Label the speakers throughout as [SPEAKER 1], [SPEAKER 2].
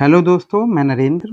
[SPEAKER 1] Hello दोस्तों, मैं Narendra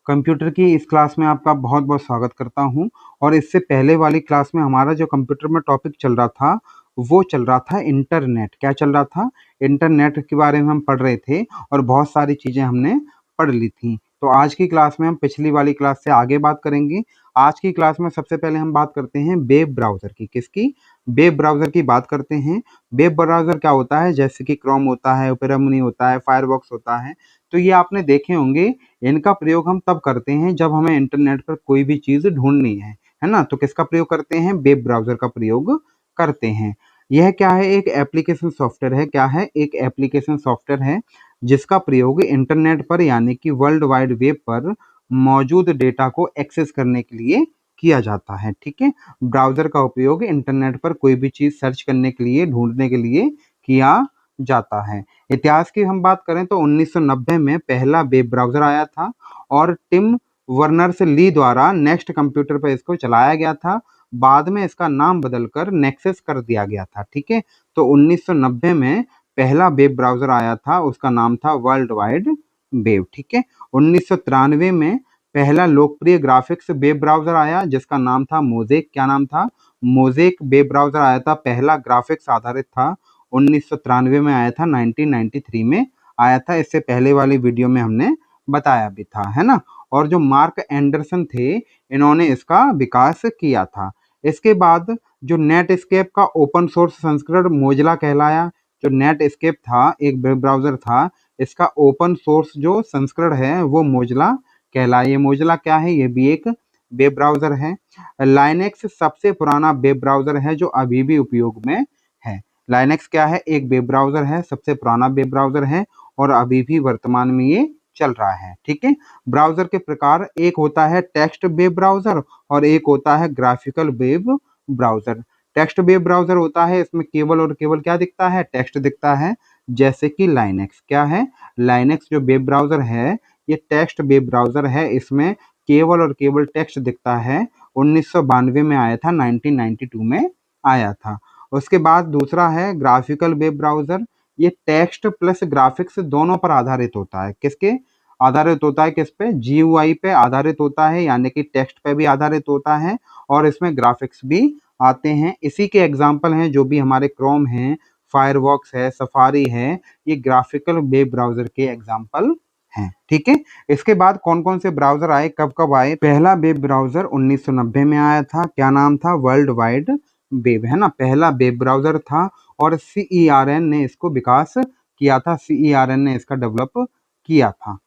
[SPEAKER 1] computer की इस क्लास में आपका बहुत बहुत स्वागत करता हूं। और इससे पहले वाली क्लास में हमारा जो कंप्यूटर में टॉपिक चल रहा था वो चल रहा था इंटरनेट। क्या चल रहा था? इंटरनेट के बारे में हम पढ़ रहे थे और बहुत सारी चीज़ें हमने पढ़ ली थी। तो आज की क्लास में हम पिछली वाली क्लास से आगे बात करेंगे। आज की क्लास में सबसे पहले हम बात करते हैं वेब ब्राउज़र की। किसकी? वेब ब्राउज़र की बात करते हैं। वेब ब्राउज़र क्या होता है? जैसे कि क्रोम होता है, ओपेरा मुनी होता है, फायरफॉक्स होता है। तो ये आपने देखे होंगे। इनका प्रयोग हम तब करते हैं जब हमें इंटरनेट पर कोई भी चीज़ ढूँढनी है ना? तो किसका प्रयोग करते हैं? वेब ब्राउज़र का प्रयोग करते हैं। यह क्या है? एक एप्लीकेशन सॉफ्टवेयर है। क्या है? एक एप्लीकेशन सॉफ्टवेयर है जिसका प्रयोग इंटरनेट पर यानी कि वर्ल्ड वाइड वेब पर मौजूद डेटा को एक्सेस करने के लिए किया जाता है। ठीक है? ब्राउज़र का उपयोग इंटरनेट पर कोई भी चीज़ सर्च करने के लिए, ढूँढने के लिए किया जाता है। इतिहास की हम बात करें तो 1990 में पहला वेब ब्राउज़र आया था और टिम वर्नर्स ली द्वारा नेक्स्ट कंप्यूटर पर इसको चलाया गया था। बाद में इसका नाम बदलकर नेक्सस कर दिया गया था। ठीक है? तो 1990 में पहला वेब ब्राउज़र आया था, उसका नाम था वर्ल्ड वाइड वेब। ठीक है? 1993 में पहला लोकप्रिय ग्राफिक्स वेब ब्राउज़र आया जिसका नाम था मोज़ेक। क्या नाम था? मोज़ेक वेब ब्राउज़र आया था, पहला ग्राफिक्स आधारित था। 1993 में आया था, 1993 में आया था। इससे पहले वाली वीडियो में हमने बताया भी था, है ना? और जो मार्क एंडरसन थे, इन्होंने इसका विकास किया था। इसके बाद जो नेटस्केप का ओपन सोर्स संस्करण मोजिला कहलाया। जो नेटस्केप था, एक वेब ब्राउज़र था, इसका ओपन सोर्स जो संस्करण है वो मोजिला कहलाया। ये मोजिला क्या है? ये भी एक वेब ब्राउज़र है। लाइनेक्स सबसे पुराना वेब ब्राउज़र है जो अभी भी उपयोग में है। लाइनेक्स क्या है? एक वेब ब्राउज़र है, सबसे पुराना वेब ब्राउज़र है और अभी भी वर्तमान में ये चल रहा है। ठीक है? ब्राउज़र के प्रकार एक होता है टेक्स्ट वेब ब्राउज़र और एक होता है graphical web browser. Text web browser होता है, इसमें केवल और केवल क्या दिखता है? टेक्स्ट दिखता है। जैसे कि लाइनेक्स। क्या है? लाइनेक्स जो वेब ब्राउज़र है, ये टेक्स्ट वेब ब्राउज़र है, इसमें केवल और केवल टेक्स्ट दिखता है। 1992 में आया था, 1992 में आया था। उसके बाद दूसरा है ग्राफिकल वेब ब्राउज़र। ये टेक्स्ट प्लस ग्राफिक्स दोनों पर आधारित होता है। किसके आधारित होता है? किस पे? जीयूआई पे आधारित होता है, यानी कि टेक्स्ट पे भी आधारित होता है और इसमें ग्राफिक्स भी आते हैं। इसी के एग्जाम्पल हैं जो भी हमारे क्रोम हैं, फायरफॉक्स है, सफारी है, ये ग्राफिकल वेब ब्राउज़र के एग्जाम्पल हैं। ठीक है? इसके बाद कौन कौन से ब्राउज़र आए, कब कब आए? पहला वेब ब्राउज़र 1990 में आया था। क्या नाम था? वर्ल्ड वाइड वेब, है ना? पहला वेब ब्राउज़र था और CERN ने इसको विकास किया था। CERN ने इसका डेवलप किया था।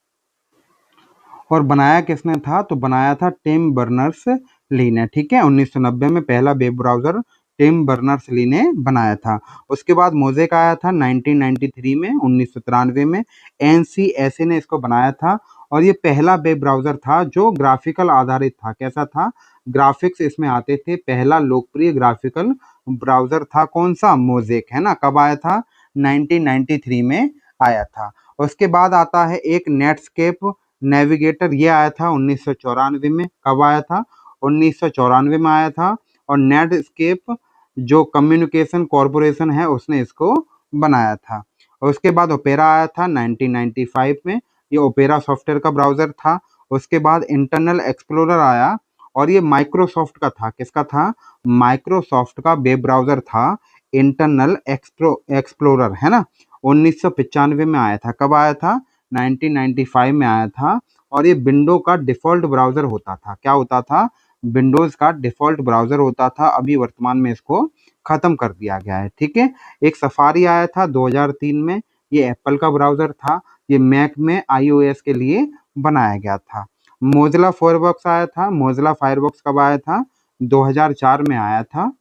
[SPEAKER 1] और बनाया किसने था? तो बनाया था टिम बर्नर्स ली ने। ठीक है? 1990 में पहला web browser Tim Berners Lee ने बनाया था। उसके बाद मोज़ेक आया था 1993 में, 1993 में NCSA ने इसको बनाया था और ये पहला वेब ब्राउज़र था जो ग्राफिकल आधारित था। कैसा था? ग्राफिक्स इसमें आते थे। पहला लोकप्रिय ग्राफिकल ब्राउज़र था कौन सा? मोज़ेक, है ना? कब आया था? 1993 में आया था। उसके बाद आता है एक नेटस्केप नेविगेटर, ये आया था 1994 में। कब आया था? 1994 में आया था। और नेटस्केप जो कम्युनिकेशन कॉरपोरेशन है उसने इसको बनाया था। और उसके बाद ओपेरा आया था 1995 में। ये ओपेरा सॉफ्टवेयर का ब्राउज़र था। उसके बाद इंटरनल एक्सप्लोरर आया और ये माइक्रोसॉफ्ट का था। किसका था? माइक्रोसॉफ्ट का वेब ब्राउज़र था इंटरनल एक्सप्लोरर, है ना? 1995 में आया था। कब आया था? 1995 में आया था। और ये विंडो का डिफ़ॉल्ट ब्राउज़र होता था। क्या होता था? विंडोज़ का डिफ़ॉल्ट ब्राउज़र होता था। अभी वर्तमान में इसको ख़त्म कर दिया गया है। ठीक है? एक सफारी आया था 2003 में। ये एप्पल का ब्राउज़र था। ये मैक में iOS के लिए बनाया गया था। मोज़िला फायरफॉक्स आया था। मोज़िला फायरफॉक्स कब आया था? 2004 में आया था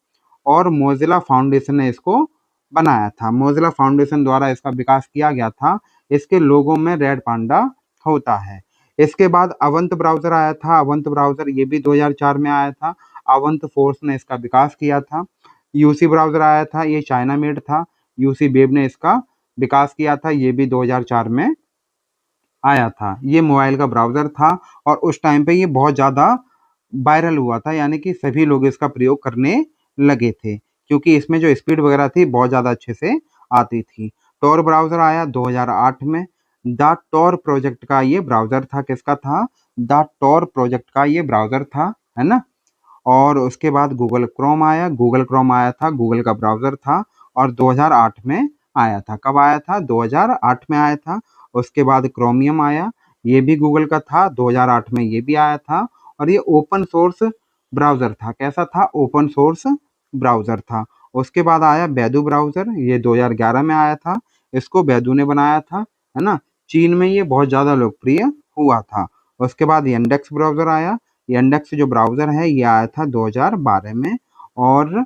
[SPEAKER 1] और मोज़िला फाउंडेशन ने इसको बनाया था। मोज़िला फाउंडेशन द्वारा इसका विकास किया गया था। इसके लोगों में रेड पांडा होता है। इसके बाद अवंत ब्राउज़र आया था। अवंत ब्राउज़र ये भी 2004 में आया था। अवंत फोर्स ने इसका विकास किया था। यूसी ब्राउज़र आया था, ये चाइना मेड था। यूसी वेब ने इसका विकास किया था, ये भी 2004 में आया था। ये मोबाइल का ब्राउज़र था और उस टाइम पे ये बहुत ज़्यादा वायरल हुआ था, यानी कि सभी लोग इसका प्रयोग करने लगे थे क्योंकि इसमें जो स्पीड वगैरह थी बहुत ज़्यादा अच्छे से आती थी। टॉर ब्राउज़र आया 2008 में। द टॉर प्रोजेक्ट का ये ब्राउज़र था। किसका था? द टॉर प्रोजेक्ट का ये ब्राउज़र था, है ना? और उसके बाद गूगल क्रोम आया। गूगल क्रोम आया था, गूगल का ब्राउज़र था और 2008 में आया था। कब आया था? 2008 में आया था। उसके बाद क्रोमियम आया, ये भी गूगल का था, 2008 में ये भी आया था और ये ओपन सोर्स ब्राउज़र था। कैसा था? ओपन सोर्स ब्राउज़र था। उसके बाद आया बैडू ब्राउज़र, ये 2011 में आया था। इसको बैडू ने बनाया था, है ना? चीन में ये बहुत ज़्यादा लोकप्रिय हुआ था। उसके बाद यंडेक्स ब्राउज़र आया। यंडेक्स जो ब्राउज़र है ये आया था 2012 में और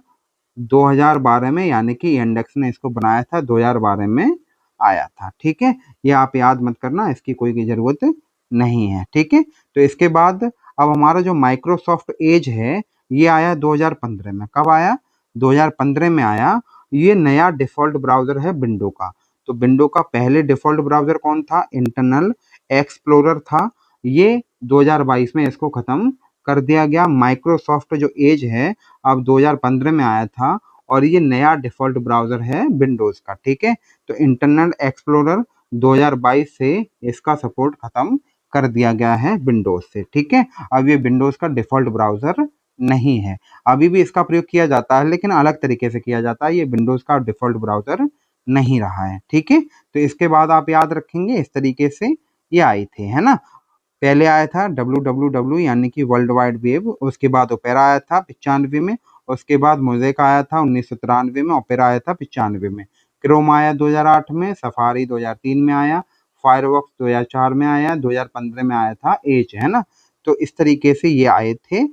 [SPEAKER 1] 2012 में, यानी कि यंडेक्स ने इसको बनाया था 2012 में आया था। ठीक है, ये आप याद मत करना, इसकी कोई की ज़रूरत नहीं है। ठीक है, तो इसके बाद अब हमारा जो माइक्रोसॉफ्ट एज है ये आया 2015 में। कब आया? 2015 में आया। ये नया डिफ़ॉल्ट ब्राउज़र है विंडो का। तो विंडो का पहले डिफ़ॉल्ट ब्राउज़र कौन था? इंटरनल एक्सप्लोरर था। ये 2022 में इसको ख़त्म कर दिया गया। माइक्रोसॉफ्ट जो एज है अब 2015 में आया था और ये नया डिफ़ॉल्ट ब्राउज़र है विंडोज़ का। ठीक है, तो इंटरनल एक्सप्लोरर 2022 से इसका सपोर्ट ख़त्म कर दिया गया है विंडोज़ से। ठीक है, अब ये विंडोज़ का डिफ़ॉल्ट ब्राउज़र नहीं है। अभी भी इसका प्रयोग किया जाता है लेकिन अलग तरीके से किया जाता है। ये विंडोज़ का डिफ़ॉल्ट ब्राउज़र नहीं रहा है। ठीक है, तो इसके बाद आप याद रखेंगे इस तरीके से ये आए थे, है ना? पहले आया था www यानी कि वर्ल्ड वाइड वेब। उसके बाद ओपेरा आया था 95 में। उसके बाद मोज़ेक आया था 1993 में। ओपेरा आया था 95 में। क्रोम आया 2008 में। सफारी 2003 में आया। फायरफॉक्स 2004 में आया। 2015 में आया था एज, है ना? तो इस तरीके से ये आए थे।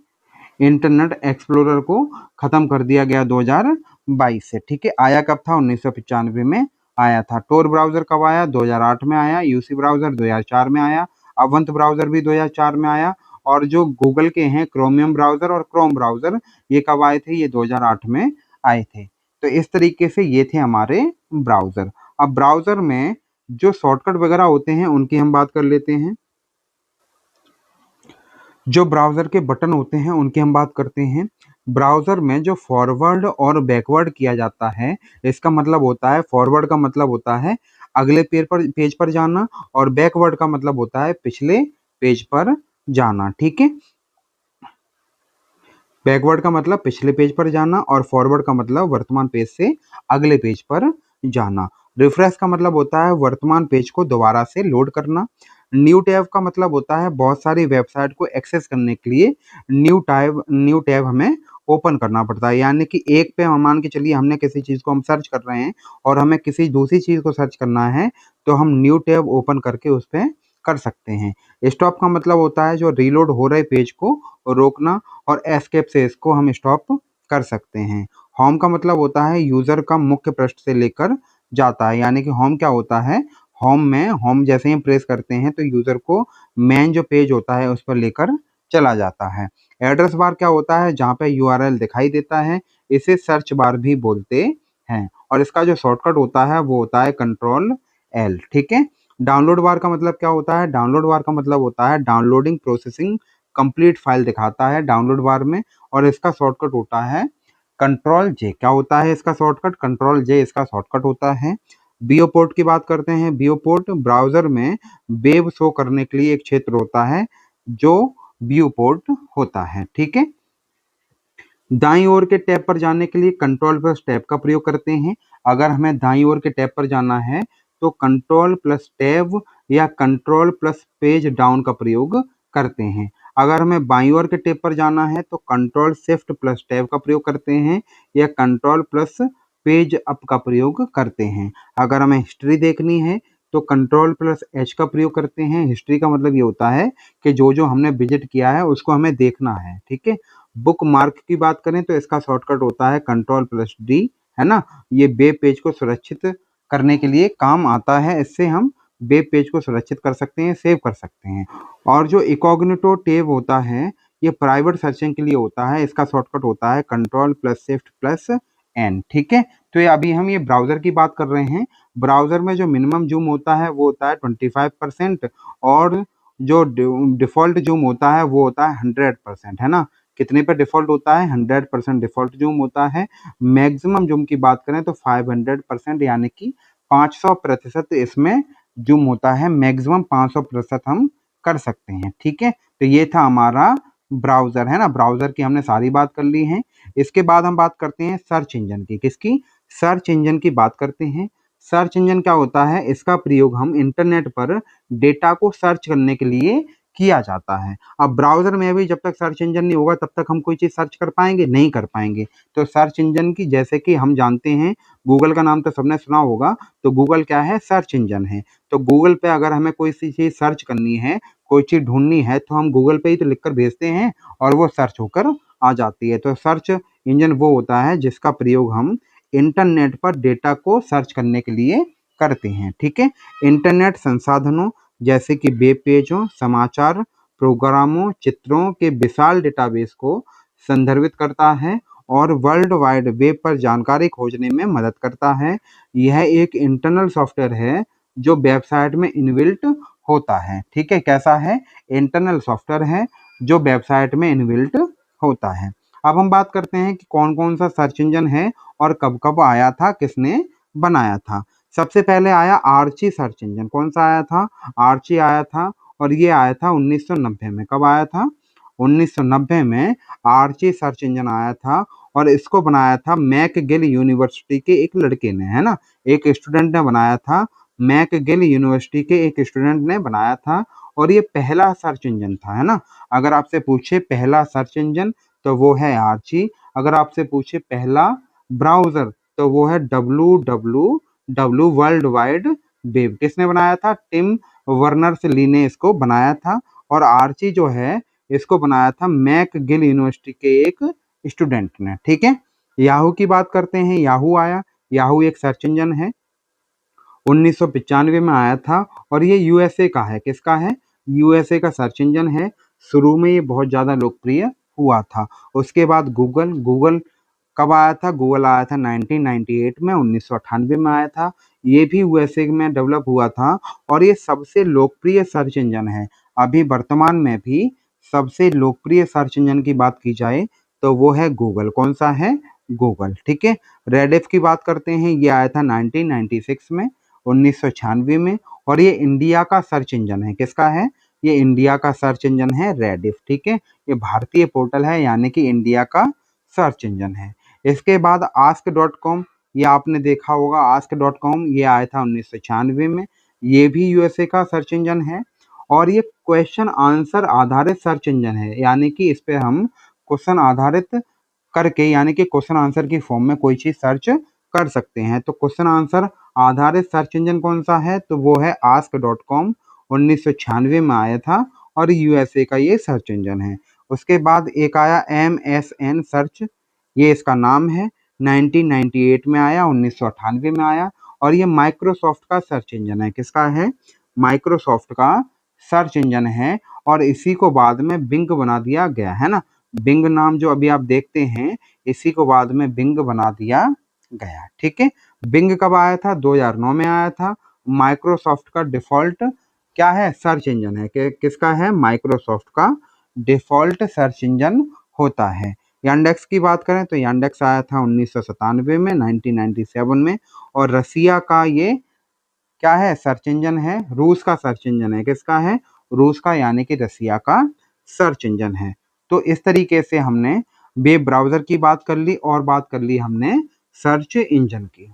[SPEAKER 1] इंटरनेट एक्सप्लोरर को ख़त्म कर दिया गया 2022 से। ठीक है, आया कब था? 1995 में आया था। टोर ब्राउज़र कब आया? 2008 में आया। यूसी ब्राउज़र 2004 में आया। अवंत ब्राउज़र भी 2004 में आया और जो गूगल के हैं क्रोमियम ब्राउज़र और क्रोम ब्राउज़र, ये कब आए थे? ये 2008 में आए थे। तो इस तरीके से ये थे हमारे ब्राउज़र। अब ब्राउज़र में जो शॉर्टकट वगैरह होते हैं उनकी हम बात कर लेते हैं। जो ब्राउज़र के बटन होते हैं उनकी हम बात करते हैं। ब्राउज़र में जो फॉरवर्ड और बैकवर्ड किया जाता है, इसका मतलब होता है, फॉरवर्ड का मतलब होता है अगले पेज पर जाना और बैकवर्ड का मतलब होता है पिछले पेज पर जाना। ठीक है, बैकवर्ड का मतलब पिछले पेज पर जाना और फॉरवर्ड का मतलब वर्तमान पेज से अगले पेज पर जाना। रिफ्रेश का मतलब होता है वर्तमान पेज को दोबारा से लोड करना। न्यू टैब का मतलब होता है बहुत सारी वेबसाइट को एक्सेस करने के लिए न्यू टैब हमें ओपन करना पड़ता है। यानी कि एक पे हम मान के चलिए हमने किसी चीज़ को हम सर्च कर रहे हैं और हमें किसी दूसरी चीज़ को सर्च करना है तो हम न्यू टैब ओपन करके उस पे कर सकते हैं। स्टॉप का मतलब होता है जो रीलोड हो रहे पेज को रोकना और एस्केप से इसको हम स्टॉप कर सकते हैं। होम का मतलब होता है यूज़र का मुख्य पृष्ठ से लेकर जाता है। यानी कि होम क्या होता है? होम जैसे ही हम प्रेस करते हैं तो यूज़र को मेन जो पेज होता है उस पर लेकर चला जाता है। एड्रेस बार क्या होता है? जहाँ पे यूआरएल दिखाई देता है, इसे सर्च बार भी बोलते हैं और इसका जो शॉर्टकट होता है वो होता है कंट्रोल एल। ठीक है, डाउनलोड बार का मतलब क्या होता है? डाउनलोड बार का मतलब होता है डाउनलोडिंग प्रोसेसिंग कंप्लीट फाइल दिखाता है डाउनलोड बार में और इसका शॉर्टकट होता है कंट्रोल जे। क्या होता है इसका शॉर्टकट? कंट्रोल जे इसका शॉर्टकट होता है। बीओ पोर्ट की बात करते हैं। बीओ पोर्ट ब्राउज़र में वेब शो करने के लिए एक क्षेत्र होता है जो व्यू पोर्ट होता है। ठीक है, दाईं ओर के टैब पर जाने के लिए कंट्रोल प्लस टैब का प्रयोग करते हैं। अगर हमें दाईं ओर के टैब पर जाना है तो कंट्रोल प्लस टैब या कंट्रोल प्लस पेज डाउन का प्रयोग करते हैं। अगर हमें बाईं ओर के टैब पर जाना है तो कंट्रोल शिफ्ट प्लस टैब का प्रयोग करते हैं या कंट्रोल प्लस पेज अप का प्रयोग करते हैं। अगर हमें हिस्ट्री देखनी है तो कंट्रोल प्लस एच का प्रयोग करते हैं। हिस्ट्री का मतलब ये होता है कि जो हमने विजिट किया है उसको हमें देखना है। ठीक है, बुक मार्क की बात करें तो इसका शॉर्टकट होता है कंट्रोल प्लस डी, है ना? ये वेब पेज को सुरक्षित करने के लिए काम आता है। इससे हम वेब पेज को सुरक्षित कर सकते हैं, सेव कर सकते हैं। और जो इकोग्निटो टैब होता है ये प्राइवेट सर्चिंग के लिए होता है। इसका शॉर्टकट होता है control plus shift plus N. ठीक है, तो ये अभी हम ये ब्राउज़र की बात कर रहे हैं। ब्राउज़र में जो मिनिमम जूम होता है वो होता है 25% और जो डिफ़ॉल्ट जूम होता है वो होता है 100%, है ना? कितने पे डिफ़ॉल्ट होता है? 100% डिफ़ॉल्ट जूम होता है। मैक्सिमम जूम की बात करें तो 500% यानी कि 500% इसमें जूम होता है मैक्सिमम 500% हम कर सकते हैं। ठीक है, तो ये था हमारा ब्राउज़र, है ना। ब्राउज़र की हमने सारी बात कर ली है। इसके बाद हम बात करते हैं सर्च इंजन की। किसकी? सर्च इंजन की बात करते हैं। सर्च इंजन क्या होता है? इसका प्रयोग हम इंटरनेट पर डेटा को सर्च करने के लिए किया जाता है। अब ब्राउज़र में भी जब तक सर्च इंजन नहीं होगा तब तक हम कोई चीज़ सर्च कर पाएँगे? नहीं कर पाएँगे। तो सर्च इंजन की, जैसे कि हम जानते हैं गूगल का नाम तो सबने सुना होगा, तो गूगल क्या है? सर्च इंजन है। तो गूगल पे अगर हमें कोई सी चीज़ सर्च करनी है, कोई चीज़ ढूँढनी है, तो हम गूगल पे ही तो लिख कर भेजते हैं और वो सर्च होकर आ जाती है। तो सर्च इंजन वो होता है जिसका प्रयोग हम इंटरनेट पर डेटा को सर्च करने के लिए करते हैं। ठीक है, इंटरनेट संसाधनों जैसे कि वेब पेजों, समाचार, प्रोग्रामों, चित्रों के विशाल डेटाबेस को संदर्भित करता है और वर्ल्ड वाइड वेब पर जानकारी खोजने में मदद करता है। यह एक इंटरनल सॉफ्टवेयर है जो वेबसाइट में इनबिल्ट होता है। ठीक है, कैसा है? इंटरनल सॉफ्टवेयर है जो वेबसाइट में इनबिल्ट होता है। अब हम बात करते हैं कि कौन कौन सा सर्च इंजन है और कब कब आया था, किसने बनाया था। सबसे पहले आया आर्ची सर्च इंजन। कौन सा आया था? आर्ची आया था और ये आया था 1990 में। कब आया था? 1990 में आर्ची सर्च इंजन आया था और इसको बनाया था मैकगिल यूनिवर्सिटी के एक लड़के ने, है ना। एक स्टूडेंट ने बनाया था, मैकगिल यूनिवर्सिटी के एक स्टूडेंट ने बनाया था और ये पहला सर्च इंजन था, है ना। अगर आपसे पूछे पहला सर्च इंजन तो वो है आर्ची। अगर आपसे पूछे पहला ब्राउज़र तो वो है www वर्ल्ड वाइड वेब। किसने बनाया था? टिम वर्नर्स ली ने इसको बनाया था और आर्ची जो है इसको बनाया था मैकगिल यूनिवर्सिटी के एक स्टूडेंट ने। ठीक है, याहू की बात करते हैं। याहू आया। याहू एक सर्च इंजन है, 1995 में आया था और ये यूएसए का है। किसका है? यूएसए का सर्च इंजन है। शुरू में ये बहुत ज़्यादा लोकप्रिय हुआ था। उसके बाद गूगल। गूगल कब आया था? गूगल आया था 1998 में, 1998 में आया था। ये भी यूएसए में डेवलप हुआ था और ये सबसे लोकप्रिय सर्च इंजन है। अभी वर्तमान में भी सबसे लोकप्रिय सर्च इंजन की बात की जाए तो वो है गूगल। कौन सा है? गूगल। ठीक है, रेडिफ की बात करते हैं। ये आया था 1996 में, 1996 में और ये इंडिया का सर्च इंजन है। किसका है? ये इंडिया का सर्च इंजन है रेडिफ। ठीक है, ये भारतीय पोर्टल है यानी कि इंडिया का सर्च इंजन है। इसके बाद ask.com, ये आपने देखा होगा ask.com, ये आया था 1996 में। ये भी यूएसए का सर्च इंजन है और ये क्वेश्चन आंसर आधारित सर्च इंजन है, यानी कि इस पे हम क्वेश्चन आधारित करके, यानी कि क्वेश्चन आंसर की फॉर्म में कोई चीज़ सर्च कर सकते हैं। तो क्वेश्चन आंसर आधारित सर्च इंजन कौन सा है? तो वो है ask.com, 1996 में आया था और यूएसए का ये सर्च इंजन है। उसके बाद एक आया MSN सर्च, ये इसका नाम है, 1998 में आया, 1998 में आया और ये माइक्रोसॉफ्ट का सर्च इंजन है। किसका है? माइक्रोसॉफ्ट का सर्च इंजन है और इसी को बाद में बिंग बना दिया गया, है ना। बिंग नाम जो अभी आप देखते हैं, इसी को बाद में बिंग बना दिया गया। ठीक है, बिंग कब आया था? 2009 में आया था। माइक्रोसॉफ्ट का डिफॉल्ट क्या है? सर्च इंजन है। किसका है? माइक्रोसॉफ्ट का डिफॉल्ट सर्च इंजन होता है। यांडेक्स की बात करें तो यांडेक्स आया था 1997 में, 1997 में और रसिया का ये क्या है? सर्च इंजन है। रूस का सर्च इंजन है। किसका है? रूस का, यानी कि रसिया का सर्च इंजन है। तो इस तरीके से हमने वेब ब्राउज़र की बात कर ली और बात कर ली हमने सर्च इंजन की।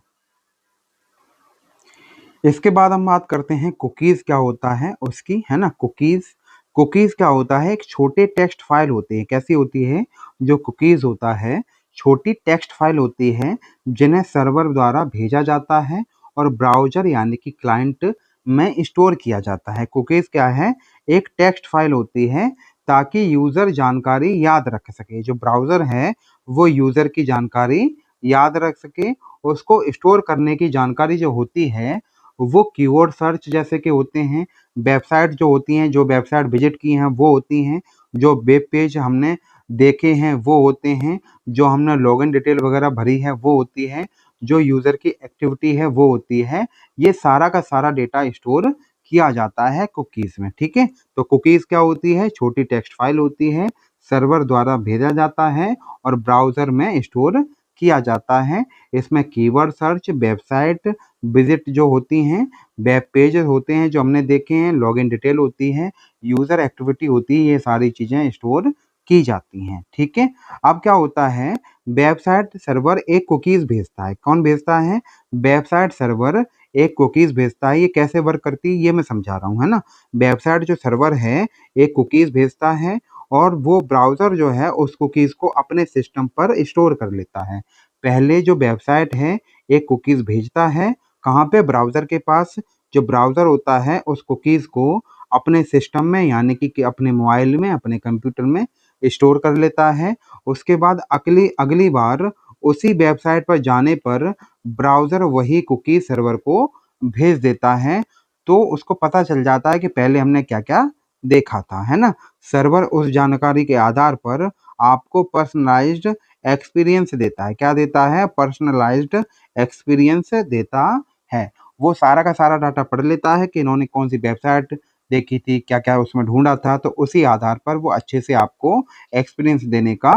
[SPEAKER 1] इसके बाद हम बात करते हैं कुकीज़ क्या होता है उसकी, है ना। कुकीज़ क्या होता है? एक छोटे टेक्स्ट फाइल होती है। कैसी होती है? जो कुकीज़ होता है छोटी टेक्स्ट फाइल होती है जिन्हें सर्वर द्वारा भेजा जाता है और ब्राउज़र यानी कि क्लाइंट में स्टोर किया जाता है। कुकीज़ क्या है? एक टेक्स्ट फाइल होती है ताकि यूज़र जानकारी याद रख सके। जो ब्राउज़र है वो यूज़र की जानकारी याद रख सके। उसको स्टोर करने की जानकारी जो होती है वो कीवर्ड सर्च जैसे के होते हैं, वेबसाइट जो होती हैं, जो वेबसाइट विजिट की हैं वो होती हैं, जो वेब पेज हमने देखे हैं वो होते हैं, जो हमने लॉगिन डिटेल वगैरह भरी है वो होती है, जो यूज़र की एक्टिविटी है वो होती है। ये सारा का सारा डेटा स्टोर किया जाता है कुकीज़ में। ठीक है, तो कुकीज़ क्या होती है? छोटी टेक्स्ट फाइल होती है, सर्वर द्वारा भेजा जाता है और ब्राउज़र में स्टोर किया जाता है। इसमें कीवर्ड सर्च, वेबसाइट विजिट जो होती हैं, वेब पेज होते हैं जो हमने देखे हैं, लॉगिन डिटेल होती है, यूज़र एक्टिविटी होती है, ये सारी चीज़ें स्टोर की जाती हैं। ठीक है? अब क्या होता है, वेबसाइट सर्वर एक कुकीज़ भेजता है। कौन भेजता है? वेबसाइट सर्वर एक कुकीज़ भेजता है। ये कैसे वर्क करती है ये मैं समझा रहा हूँ, है ना? वेबसाइट जो सर्वर है एक कुकीज़ भेजता है और वो ब्राउज़र जो है उस कुकीज़ को अपने सिस्टम पर स्टोर कर लेता है। पहले जो वेबसाइट है एक कुकीज़ भेजता है, कहाँ पे? ब्राउज़र के पास। जो ब्राउज़र होता है उस कुकीज़ को अपने सिस्टम में यानी कि अपने मोबाइल में, अपने कंप्यूटर में स्टोर कर लेता है। उसके बाद अगली अगली बार उसी वेबसाइट पर जाने पर ब्राउज़र वही कुकी सर्वर को भेज देता है, तो उसको पता चल जाता है कि पहले हमने क्या-क्या देखा था, है ना? सर्वर उस जानकारी के आधार पर आपको पर्सनलाइज़्ड एक्सपीरियंस देता है। क्या देता है? पर्सनलाइज़्ड एक्सपीरियंस देता है। वो सारा का सारा डाटा पढ़ लेता है कि इन्होंने कौन-सी वेबसाइट देखी थी, क्या-क्या उसमें ढूँढा था, तो उसी आधार पर वो अच्छे से आपको एक्सपीरियंस देने का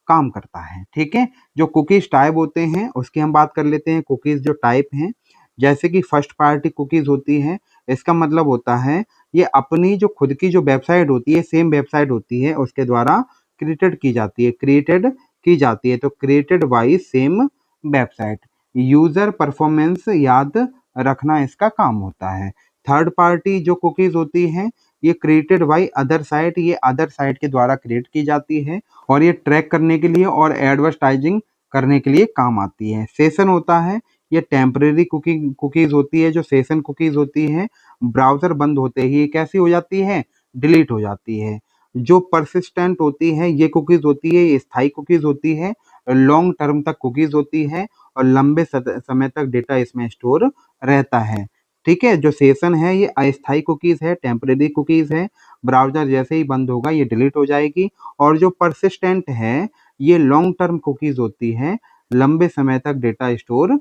[SPEAKER 1] काम करता है। ठीक है? जो कुकीज़ टाइप होते हैं उसकी हम बात कर लेते हैं। कुकीज़ जो टाइप हैं, जैसे कि फर्स्ट पार्टी कुकीज़ होती है, इसका मतलब होता है ये अपनी जो खुद की जो वेबसाइट होती है, सेम वेबसाइट होती है, उसके द्वारा क्रिएटेड की जाती है, तो created by same website. User performance याद रखना इसका काम होता है। थर्ड पार्टी जो कुकीज़ होती हैं, ये क्रिएटेड बाय अदर साइट, ये अदर साइट के द्वारा क्रिएट की जाती है और ये ट्रैक करने के लिए और एडवर्टाइजिंग करने के लिए काम आती है। सेशन होता है, ये टेम्परेरी कुकीज़ होती है। जो सेशन कुकीज़ होती है, ब्राउज़र बंद होते ही ये कैसी हो जाती है? डिलीट हो जाती है। जो परसिस्टेंट होती है, ये कुकीज़ होती है, ये स्थायी कुकीज़ होती है, लॉन्ग टर्म तक कुकीज़ होती है और लंबे समय तक डेटा इसमें स्टोर रहता है। ठीक है? जो सेशन है ये अस्थायी कुकीज़ है, टेम्परेरी कुकीज़ है, ब्राउज़र जैसे ही बंद होगा ये डिलीट हो जाएगी। और जो परसिस्टेंट है, ये लॉन्ग टर्म कुकीज़ होती है, लंबे समय तक डेटा स्टोर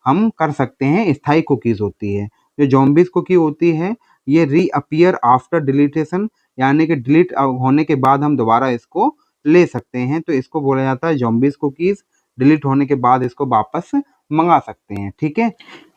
[SPEAKER 1] हम कर सकते हैं, स्थायी कुकीज़ होती है। जो ज़ॉम्बीज़ कुकी होती है, ये रीअपीयर आफ्टर डिलीटेशन, यानी कि डिलीट होने के बाद हम दोबारा इसको ले सकते हैं, तो इसको बोला जाता है ज़ॉम्बीज़ कुकीज़। डिलीट होने के बाद इसको वापस मँगा सकते हैं। ठीक है?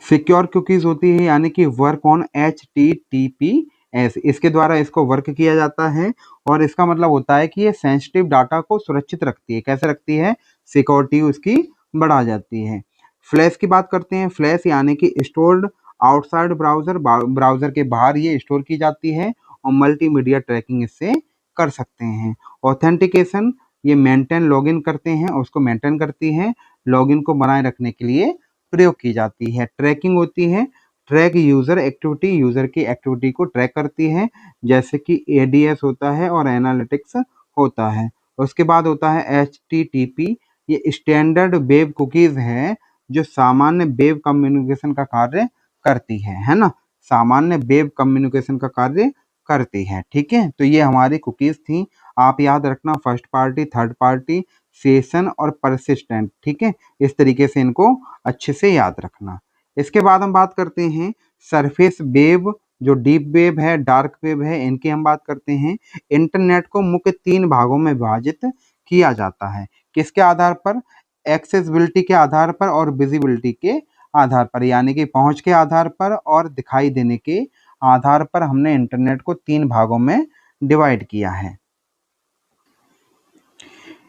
[SPEAKER 1] सिक्योर कुकीज़ होती है, यानी कि वर्क ऑन एचटीटीपीएस, इसके द्वारा इसको वर्क किया जाता है और इसका मतलब होता है कि ये सेंसिटिव डाटा को सुरक्षित रखती है। कैसे रखती है? सिक्योरिटी उसकी बढ़ा जाती है। फ्लैश की बात करते हैं। फ्लैश यानी कि स्टोर्ड आउटसाइड ब्राउज़र, ब्राउज़र के बाहर ये स्टोर की जाती है और मल्टीमीडिया ट्रैकिंग इससे कर सकते हैं। ऑथेंटिकेशन, ये मेंटेन लॉगिन करते हैं, उसको मेंटेन करती है, लॉगिन को बनाए रखने के लिए प्रयोग की जाती है। ट्रैकिंग होती है, ट्रैक यूज़र एक्टिविटी, यूज़र की एक्टिविटी को ट्रैक करती है, जैसे कि एडीएस होता है और एनालिटिक्स होता है। उसके बाद होता है एचटीटीपी, ये स्टैंडर्ड वेब कुकीज़ है जो सामान्य वेब कम्युनिकेशन का कार्य करती है ना? सामान्य वेब कम्युनिकेशन का कार्य करती है। ठीक है? तो ये हमारी कुकीज़ थी। आप याद रखना, first party, third party, session और परसिस्टेंट। ठीक है? इस तरीके से इनको अच्छे से याद रखना। इसके बाद हम बात करते हैं सरफेस वेब, जो डीप वेब है, डार्क वेब है, इनकी हम बात करते हैं। इंटरनेट को मुख्य 3 भागों में विभाजित किया जाता है। किसके आधार पर? एक्सेसिबिलिटी के आधार पर और विजिबिलिटी के आधार पर, यानी कि पहुँच के आधार पर और दिखाई देने के आधार पर हमने इंटरनेट को 3 भागों में डिवाइड किया है।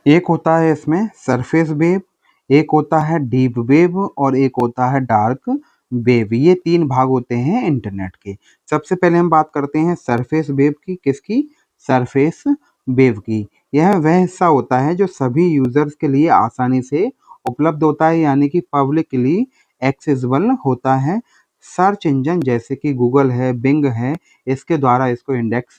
[SPEAKER 1] एक होता है इसमें सरफेस वेब, एक होता है डीप वेब और एक होता है डार्क वेब। ये 3 भाग होते हैं इंटरनेट के। सबसे पहले हम बात करते हैं सरफेस वेब की। किसकी? सरफेस वेब की। यह वह हिस्सा होता है जो सभी यूजर्स के लिए आसानी से उपलब्ध होता है, यानी कि पब्लिकली एक्सेसिबल होता है। सर्च इंजन जैसे कि गूगल है, बिंग है, इसके द्वारा इसको इंडेक्स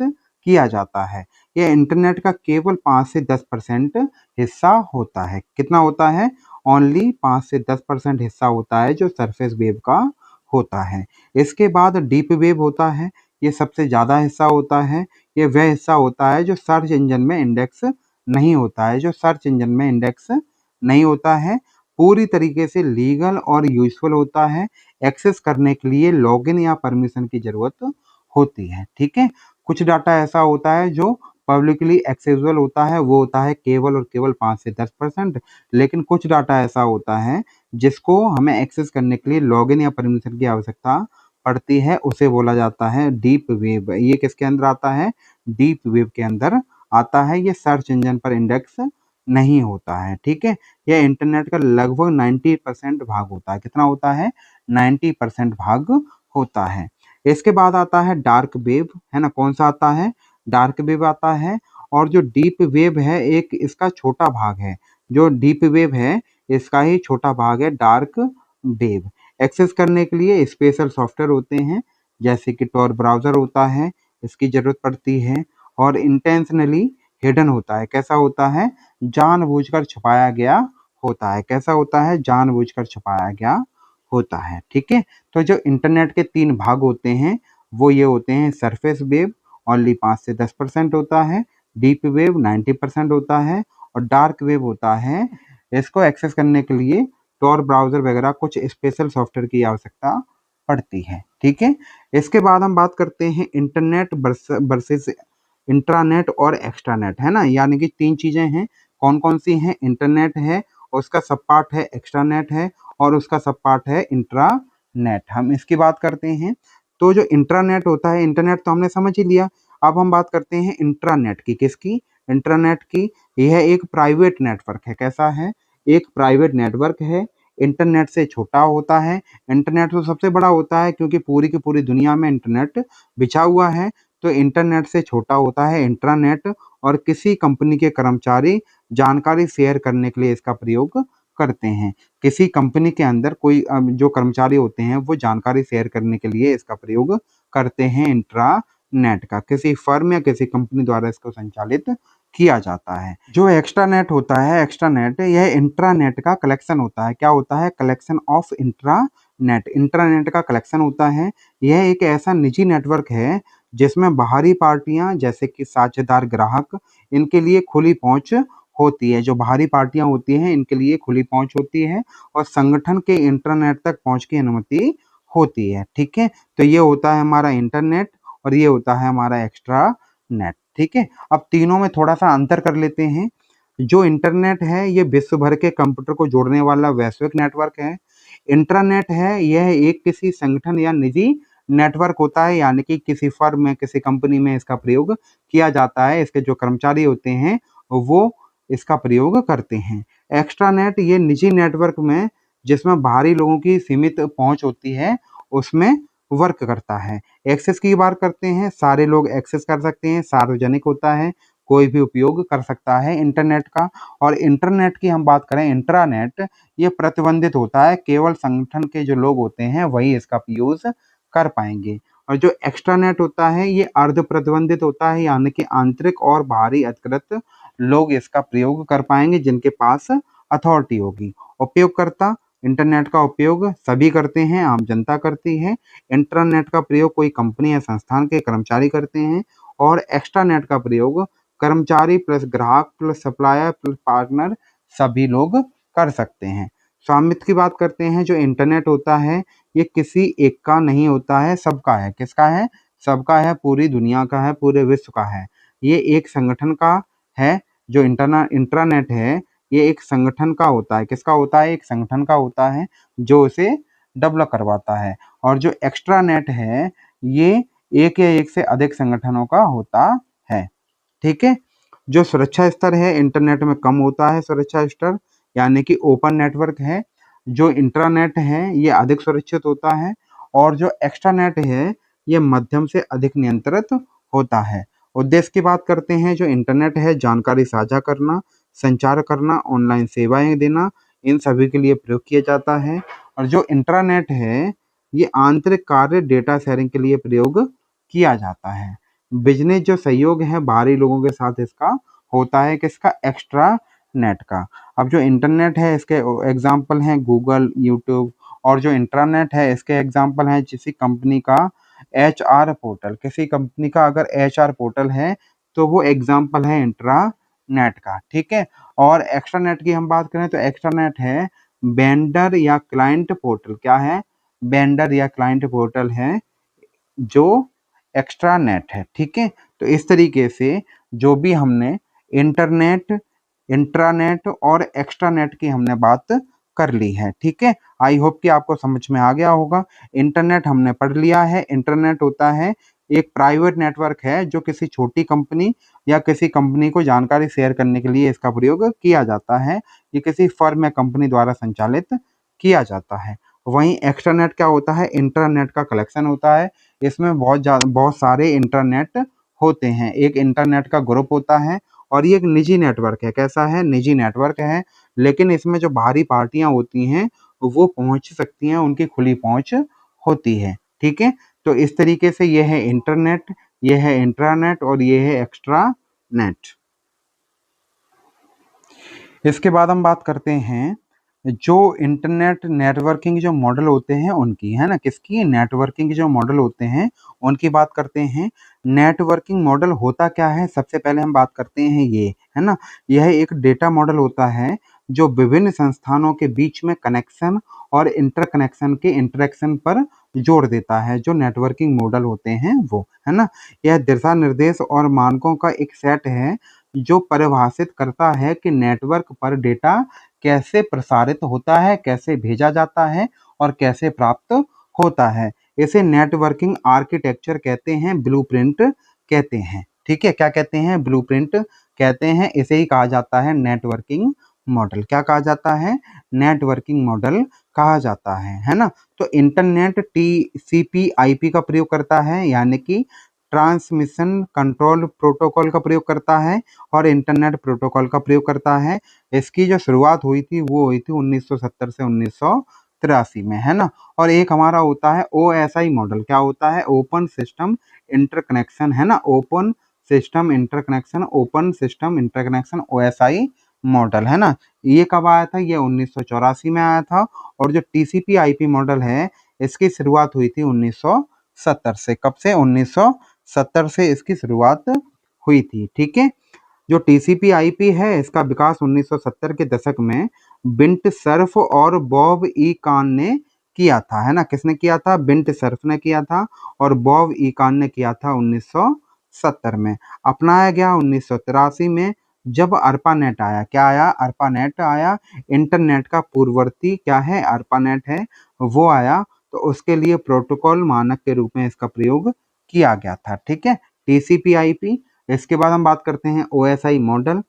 [SPEAKER 1] किया जाता है। यह इंटरनेट का केवल 5 से 10% हिस्सा होता है। कितना होता है? ओनली 5 से 10% हिस्सा होता है जो सरफेस वेब का होता है। इसके बाद डीप वेब होता है, ये सबसे ज़्यादा हिस्सा होता है। ये वह हिस्सा होता है जो सर्च इंजन में इंडेक्स नहीं होता है, जो सर्च इंजन में इंडेक्स नहीं होता है। पूरी तरीके से लीगल और यूजफुल होता है। एक्सेस करने के लिए लॉगिन या परमिशन की ज़रूरत होती है। ठीक है? कुछ डाटा ऐसा होता है जो पब्लिकली एक्सेसिबल होता है वो होता है केवल और केवल 5 से 10%। लेकिन कुछ डाटा ऐसा होता है जिसको हमें एक्सेस करने के लिए लॉगिन या परमिशन की आवश्यकता पड़ती है, उसे बोला जाता है डीप वेब। ये किसके अंदर आता है? डीप वेब के अंदर आता है। ये सर्च इंजन पर इंडेक्स नहीं होता है, ठीक है। यह इंटरनेट का लगभग 90% भाग होता है। कितना होता है? 90% भाग होता है। इसके बाद आता है डार्क वेब, है ना। कौन सा आता है? डार्क वेब आता है। और जो डीप वेब है एक इसका छोटा भाग है। जो डीप वेब है इसका ही छोटा भाग है डार्क वेब। एक्सेस करने के लिए स्पेशल सॉफ्टवेयर होते हैं, जैसे कि tor ब्राउज़र होता है, इसकी ज़रूरत पड़ती है। और इंटेंशनली हिडन होता है। कैसा होता है? जानबूझकर छुपाया गया होता है। कैसा होता है? जानबूझकर छुपाया गया होता है, ठीक है। तो जो इंटरनेट के 3 भाग होते हैं वो ये होते हैं, सरफेस वेब ओनली 5 से 10% होता है, डीप वेब 90% होता है, और डार्क वेब होता है। इसको एक्सेस करने के लिए tor ब्राउज़र वगैरह कुछ स्पेशल सॉफ्टवेयर की आवश्यकता पड़ती है, ठीक है। इसके बाद हम बात करते हैं इंटरनेट वर्सेस इंट्रानेट और एक्स्ट्रानेट, है ना। यानी कि 3 चीज़ें हैं। कौन-कौन सी हैं? इंटरनेट है, उसका सब पार्ट है एक्स्ट्रानेट है, और उसका सब पार्ट है इंट्रानेट। हम इसकी बात करते हैं। तो जो इंट्रानेट होता है, इंटरनेट तो हमने समझ ही लिया। अब हम बात करते हैं इंट्रानेट की। किसकी? इंटरनेट की। यह एक प्राइवेट नेटवर्क है। कैसा है? एक प्राइवेट नेटवर्क है। इंटरनेट से छोटा होता है। इंटरनेट तो सबसे बड़ा होता है क्योंकि पूरी की पूरी दुनिया में इंटरनेट बिछा हुआ है। तो इंटरनेट से छोटा होता है इंट्रानेट, और किसी कंपनी के कर्मचारी जानकारी शेयर करने के लिए इसका प्रयोग करते हैं। किसी कंपनी के अंदर कोई जो कर्मचारी होते हैं वो जानकारी शेयर करने के लिए इसका प्रयोग करते हैं इंट्रानेट का। किसी फर्म या किसी कंपनी द्वारा इसको संचालित किया जाता है। जो एक्स्ट्रानेट होता है, एक्स्ट्रानेट, यह इंट्रानेट का कलेक्शन होता है। क्या होता है? Collection of intranet. इंट्रानेट का कलेक्शन होता है। यह एक ऐसा निजी नेटवर्क है जिसमें बाहरी पार्टियां जैसे कि साझेदार ग्राहक, इनके लिए खुली पहुंच होती है। जो बाहरी पार्टियां होती हैं इनके लिए खुली पहुंच होती है, और संगठन के इंटरनेट तक पहुंच की अनुमति होती है, ठीक है। तो ये होता है हमारा इंटरनेट, और ये होता है हमारा एक्स्ट्रा नेट, ठीक है। अब तीनों में थोड़ा सा अंतर कर लेते हैं। जो इंटरनेट है ये विश्व भर के कंप्यूटर को जोड़ने वाला वैश्विक नेटवर्क है। इंटरनेट है यह एक किसी संगठन या निजी नेटवर्क होता है, यानी कि किसी फर्म में, किसी कंपनी में इसका प्रयोग किया जाता है। इसके जो कर्मचारी होते हैं वो इसका प्रयोग करते हैं। एक्स्ट्रानेट ये निजी नेटवर्क में, जिसमें बाहरी लोगों की सीमित पहुंच होती है, उसमें वर्क करता है। एक्सेस की बात करते हैं। सारे लोग एक्सेस कर सकते हैं, सार्वजनिक होता है, कोई भी उपयोग कर सकता है इंटरनेट का। और इंटरनेट की हम बात करें, इंट्रानेट, ये प्रतिबंधित होता है। केवल संगठन के जो लोग होते हैं वही इसका यूज कर पाएंगे। और जो एक्स्ट्रानेट होता है ये अर्ध प्रतिबंधित होता है, यानी कि आंतरिक और बाहरी अधिकृत लोग इसका प्रयोग कर पाएंगे जिनके पास अथॉरिटी होगी। उपयोगकर्ता इंटरनेट का उपयोग सभी करते हैं, आम जनता करती है। इंटरनेट का प्रयोग कोई कंपनी या संस्थान के कर्मचारी करते हैं, और एक्स्ट्रानेट का प्रयोग कर्मचारी प्लस ग्राहक प्लस सप्लायर प्लस पार्टनर सभी लोग कर सकते हैं। स्वामित्व की बात करते हैं। जो इंटरनेट होता है ये किसी एक का नहीं होता है, सबका है। किसका है? सबका है, पूरी दुनिया का है, पूरे विश्व का है। ये एक संगठन का है। जो इंट्रानेट है ये एक संगठन का होता है। किसका होता है? एक संगठन का होता है जो उसे डेवलप करवाता है। और जो एक्स्ट्रानेट है ये एक या एक से अधिक संगठनों का होता है, ठीक है। जो सुरक्षा स्तर है इंटरनेट में कम होता है सुरक्षा स्तर, यानी कि ओपन नेटवर्क है। जो इंट्रानेट है ये अधिक सुरक्षित होता है, और जो एक्स्ट्रानेट है ये मध्यम से अधिक नियंत्रित होता है। उद्देश्य की बात करते हैं। जो इंटरनेट है जानकारी साझा करना, संचार करना, ऑनलाइन सेवाएं देना, इन सभी के लिए प्रयोग किया जाता है। और जो इंट्रानेट है ये आंतरिक कार्य डेटा शेयरिंग के लिए प्रयोग किया जाता है। बिजनेस जो सहयोग है बाहरी लोगों के साथ इसका होता है, किसका? एक्स्ट्रा नेट का। अब जो इंटरनेट है इसके एग्जाम्पल हैं गूगल, यूट्यूब। और जो इंट्रानेट है इसके एग्जाम्पल हैं किसी कंपनी का HR पोर्टल। किसी कंपनी का अगर HR पोर्टल है तो वो एग्जाम्पल है इंट्रानेट का, ठीक है। और एक्स्ट्रानेट की हम बात करें तो एक्स्ट्रानेट है वेंडर या क्लाइंट पोर्टल। क्या है? वेंडर या क्लाइंट पोर्टल है जो एक्स्ट्रानेट है, ठीक है। तो इस तरीके से जो भी हमने इंटरनेट, इंट्रानेट और एक्स्ट्रानेट की हमने बात कर ली है। ठीक है, आई होप कि आपको समझ में आ गया होगा। इंटरनेट हमने पढ़ लिया है। इंटरनेट होता है एक प्राइवेट नेटवर्क है जो किसी छोटी कंपनी या किसी कंपनी को जानकारी शेयर करने के लिए इसका प्रयोग किया जाता है। ये किसी फर्म या कंपनी द्वारा संचालित किया जाता है। वहीं एक्स्ट्रानेट क्या होता है? इंटरनेट का कलेक्शन होता है। इसमें बहुत सारे इंटरनेट होते हैं। एक इंटरनेट का ग्रुप होता है और ये एक निजी नेटवर्क है। कैसा है? निजी नेटवर्क है। लेकिन इसमें जो बाहरी पार्टियां होती हैं वो पहुंच सकती हैं, उनकी खुली पहुंच होती है। ठीक है, तो इस तरीके से ये है इंटरनेट, ये है इंट्रानेट और ये है एक्स्ट्रा नेट। इसके बाद हम बात करते हैं जो इंटरनेट नेटवर्किंग जो मॉडल होते हैं उनकी, है ना, किसकी? नेटवर्किंग जो मॉडल होते हैं उनकी बात करते हैं। नेटवर्किंग मॉडल होता क्या है? सबसे पहले हम बात करते हैं ये, है ना, यह एक डेटा मॉडल होता है जो विभिन्न संस्थानों के बीच में कनेक्शन और इंटरकनेक्शन के इंटरेक्शन पर जोर देता है। जो नेटवर्किंग मॉडल होते हैं वो, है ना, यह दिशा निर्देश और मानकों का एक सेट है जो परिभाषित करता है कि नेटवर्क पर डेटा कैसे प्रसारित होता है, कैसे भेजा जाता है और कैसे प्राप्त होता है। इसे नेटवर्किंग आर्किटेक्चर कहते हैं, ब्लूप्रिंट कहते हैं। ठीक है, क्या कहते हैं? ब्लूप्रिंट कहते हैं। इसे ही कहा जाता है नेटवर्किंग मॉडल। क्या कहा जाता है? नेटवर्किंग मॉडल कहा जाता है ना। तो इंटरनेट TCP/IP का प्रयोग करता है, यानी कि ट्रांसमिशन कंट्रोल प्रोटोकॉल का प्रयोग करता है और इंटरनेट प्रोटोकॉल का प्रयोग करता है। इसकी जो शुरुआत हुई थी वो हुई थी 1970 से 1983 में, है ना। और एक हमारा होता है OSI मॉडल। क्या होता है? ओपन सिस्टम इंटरकनेक्शन, है ना, open system interconnection, open system interconnection, OSI model, है ना। ये कब आया था? ये 1984 में आया था। और जो TCP/IP मॉडल है इसकी शुरुआत हुई थी 1970 से। कब से? 1970 से इसकी शुरुआत हुई थी। ठीक है, जो TCP/IP है इसका विकास 1970 के दशक में बिंट सर्फ और बॉब ई कान ने किया था, है ना। किसने किया था? बिंट सर्फ ने किया था और बॉब ई कान ने किया था 1970 में। अपनाया गया 1983 में जब अर्पानेट आया। क्या आया? अर्पानेट आया। इंटरनेट का पूर्ववर्ती क्या है? अर्पानेट है, वो आया। तो उसके लिए प्रोटोकॉल मानक के रूप में इसका प्रयोग किया गया था। ठीक है, TCP/IP। इसके बाद हम बात करते हैं OSI मॉडल।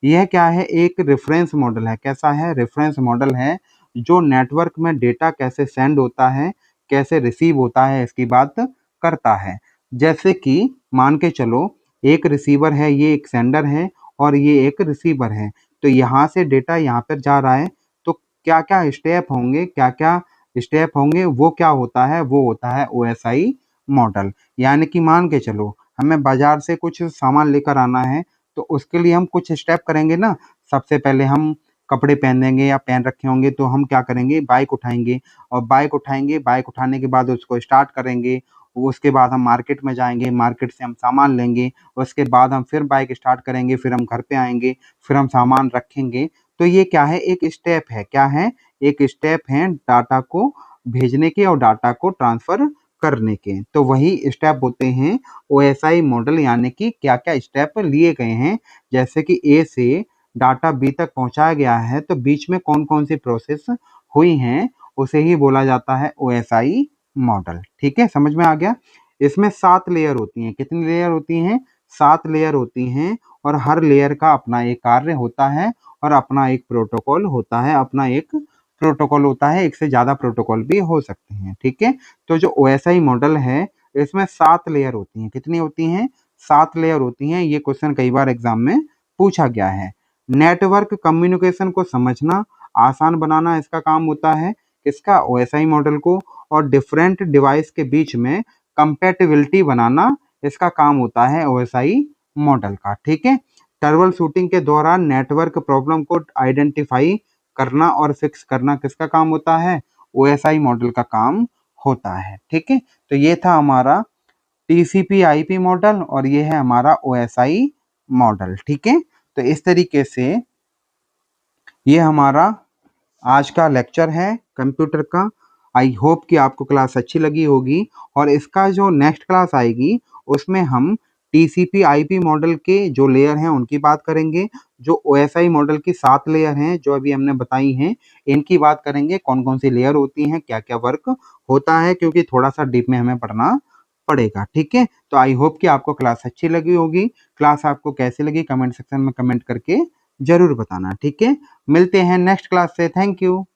[SPEAKER 1] यह क्या है? एक रेफरेंस मॉडल है। कैसा है? रेफरेंस मॉडल है जो नेटवर्क में डेटा कैसे सेंड होता है, कैसे रिसीव होता है इसकी बात करता है। जैसे कि मान के चलो एक रिसीवर है, ये एक सेंडर है और ये एक रिसीवर है। तो यहाँ से डेटा यहाँ पर जा रहा है, तो क्या क्या स्टेप होंगे, क्या क्या स्टेप होंगे, वो क्या होता है? वो होता है OSI मॉडल। यानी कि मान के चलो हमें बाजार से कुछ सामान लेकर आना है, तो उसके लिए हम कुछ स्टेप करेंगे ना। सबसे पहले हम कपड़े पहनेंगे या पहन रखे होंगे तो हम क्या करेंगे? बाइक उठाएंगे और बाइक उठाएंगे, बाइक उठाने के बाद उसको स्टार्ट करेंगे। उसके बाद हम मार्केट में जाएंगे, मार्केट से हम सामान लेंगे, उसके बाद हम फिर बाइक स्टार्ट करेंगे, फिर हम घर पे आएंगे, फिर हम सामान रखेंगे। तो ये क्या है? एक स्टेप है। क्या है? एक स्टेप है डाटा को भेजने के और डाटा को ट्रांसफर करने के। तो वही स्टेप होते हैं OSI मॉडल, यानी कि क्या क्या स्टेप लिए गए हैं। जैसे कि A से डाटा B तक पहुंचाया गया है तो बीच में कौन कौन सी प्रोसेस हुई हैं उसे ही बोला जाता है OSI मॉडल। ठीक है, समझ में आ गया। इसमें 7 लेयर होती हैं। कितनी लेयर होती हैं? 7 लेयर होती हैं और हर लेयर का अपना एक कार्य होता है और अपना एक प्रोटोकॉल होता है, अपना एक प्रोटोकॉल होता है। एक से ज़्यादा प्रोटोकॉल भी हो सकते हैं। ठीक है, तो जो OSI मॉडल है इसमें 7 लेयर होती हैं। कितनी होती हैं? 7 लेयर होती हैं। ये क्वेश्चन कई बार एग्जाम में पूछा गया है। नेटवर्क कम्युनिकेशन को समझना, आसान बनाना इसका काम होता है। किसका? OSI मॉडल को। और डिफरेंट डिवाइस के बीच में कंपेटिबिलिटी बनाना इसका काम होता है OSI मॉडल का। ठीक है, ट्रबल शूटिंग के दौरान नेटवर्क प्रॉब्लम को आइडेंटिफाई करना और फिक्स करना किसका काम होता है? OSI मॉडल का काम होता है। ठीक है, तो ये था हमारा TCP/IP मॉडल और ये है हमारा OSI मॉडल। ठीक है, तो इस तरीके से ये हमारा आज का लेक्चर है कंप्यूटर का। आई होप कि आपको क्लास अच्छी लगी होगी और इसका जो नेक्स्ट क्लास आएगी उसमें हम टीसीपी आईपी मॉडल के जो लेयर हैं उनकी बात करेंगे, जो ओएसआई मॉडल की 7 लेयर हैं जो अभी हमने बताई हैं, इनकी बात करेंगे, कौन-कौन सी लेयर होती हैं, क्या-क्या वर्क होता है, क्योंकि थोड़ा-सा डीप में हमें पढ़ना पड़ेगा, ठीक है? तो आई होप कि आपको क्लास अच्छी लगी होगी। क्लास आपको कैसी लगी कमेंट सेक्शन में कमेंट करके ज़रूर बताना, ठीक है? मिलते हैं नेक्स्ट क्लास से। Thank you.